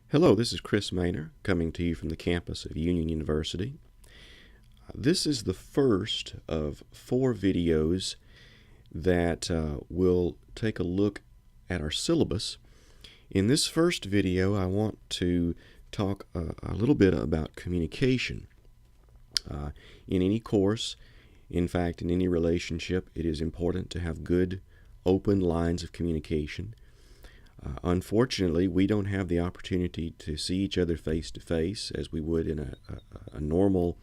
Hello, this is Chris Maynor coming to you from the campus of Union University. This is the first of 4 videos that will take a look at our syllabus. In this first video, I want to talk a little bit about communication. In any course, in fact, in any relationship, it is important to have good, open lines of communication. Unfortunately, we don't have the opportunity to see each other face to face as we would in a normal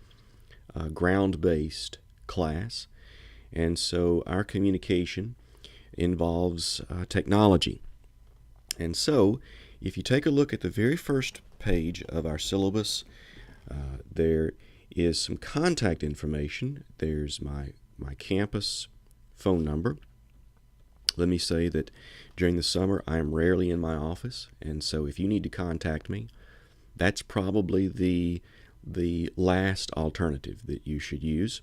ground-based class. And so our communication involves technology. And so if you take a look at the very first page of our syllabus, there is some contact information. There's my campus phone number. Let me say that during the summer I am rarely in my office, and so if you need to contact me, that's probably the last alternative that you should use.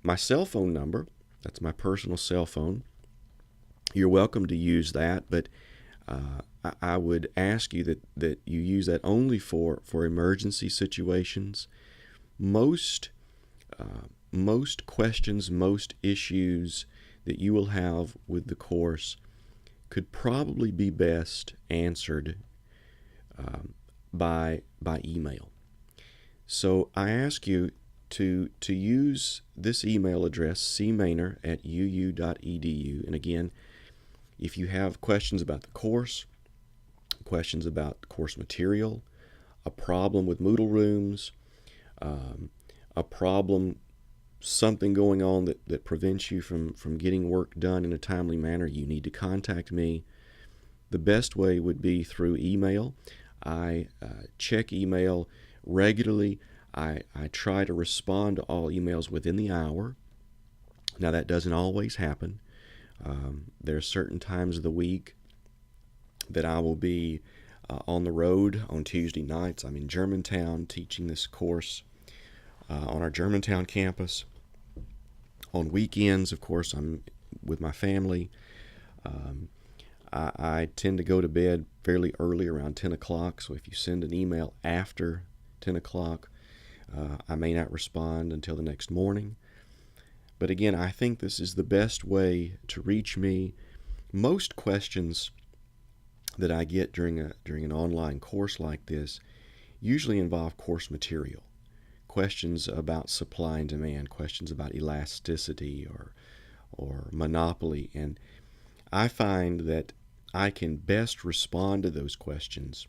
My cell phone number, that's my personal cell phone. You're welcome to use that, but I would ask you that you use that only for emergency situations. Most questions, most issues that you will have with the course could probably be best answered by email. So I ask you to use this email address, cmaynor@uu.edu. And again, if you have questions about the course, questions about course material, a problem with Moodle rooms, a problem, something going on that prevents you from getting work done in a timely manner, you need to contact me. The best way would be through email. I check email regularly. I try to respond to all emails within the hour. Now, that doesn't always happen. There are certain times of the week that I will be on the road on Tuesday nights. I'm in Germantown teaching this course on our Germantown campus. On weekends, of course, I'm with my family. I tend to go to bed fairly early, around 10 o'clock, so if you send an email after 10 o'clock, I may not respond until the next morning. But again, I think this is the best way to reach me. Most questions that I get during an online course like this usually involve course material. Questions about supply and demand, questions about elasticity or monopoly. And I find that I can best respond to those questions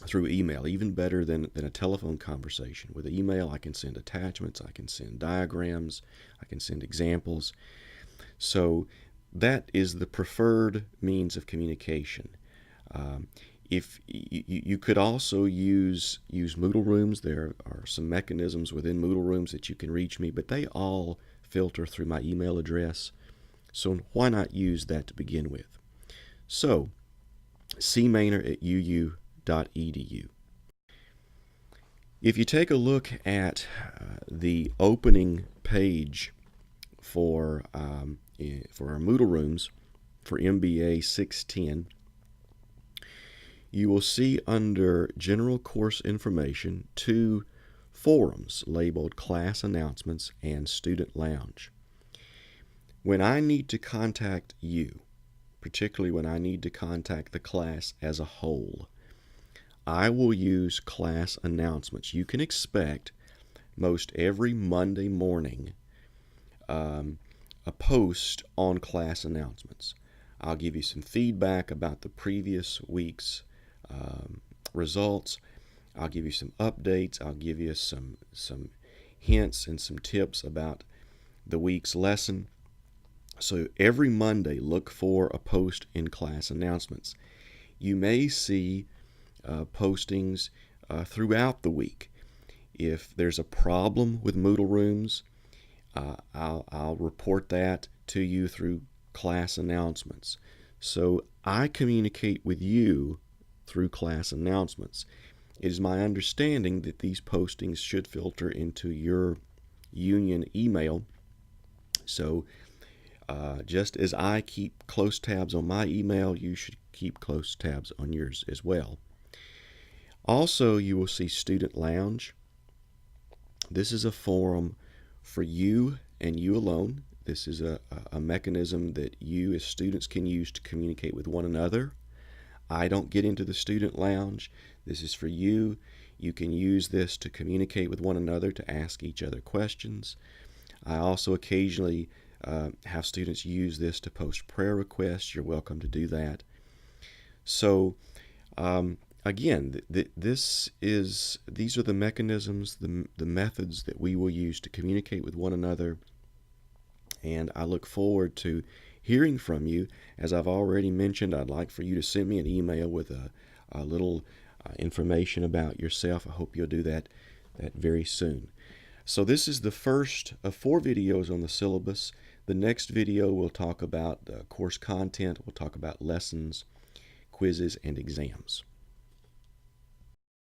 through email, even better than a telephone conversation. With email, I can send attachments, I can send diagrams, I can send examples. So that is the preferred means of communication. If you could also use Moodle rooms. There are some mechanisms within Moodle rooms that you can reach me, but they all filter through my email address. So why not use that to begin with? So cmaynor@uu.edu. If you take a look at the opening page for our Moodle rooms for MBA610, you will see under General Course Information 2 forums labeled Class Announcements and Student Lounge. When I need to contact you, particularly when I need to contact the class as a whole, I will use class announcements. You can expect most every Monday morning a post on class announcements. I'll give you some feedback about the previous week's results. I'll give you some updates. I'll give you some hints and some tips about the week's lesson. So every Monday, look for a post in class announcements. You may see postings throughout the week. If there's a problem with Moodle rooms, I'll report that to you through class announcements. So I communicate with you through class announcements. It is my understanding that these postings should filter into your union email. So Just as I keep close tabs on my email, you should keep close tabs on yours as well. Also, you will see Student Lounge. This is a forum for you and you alone. This is a mechanism that you as students can use to communicate with one another. I don't get into the Student Lounge. This is for you. You can use this to communicate with one another, to ask each other questions. I also occasionally have students use this to post prayer requests. You're welcome to do that. So again, these are the mechanisms, the methods that we will use to communicate with one another. And I look forward to hearing from you. As I've already mentioned, I'd like for you to send me an email with a little information about yourself. I hope you'll do that very soon. So this is the first of 4 videos on the syllabus. The next video will talk about course content. We'll talk about lessons, quizzes, and exams.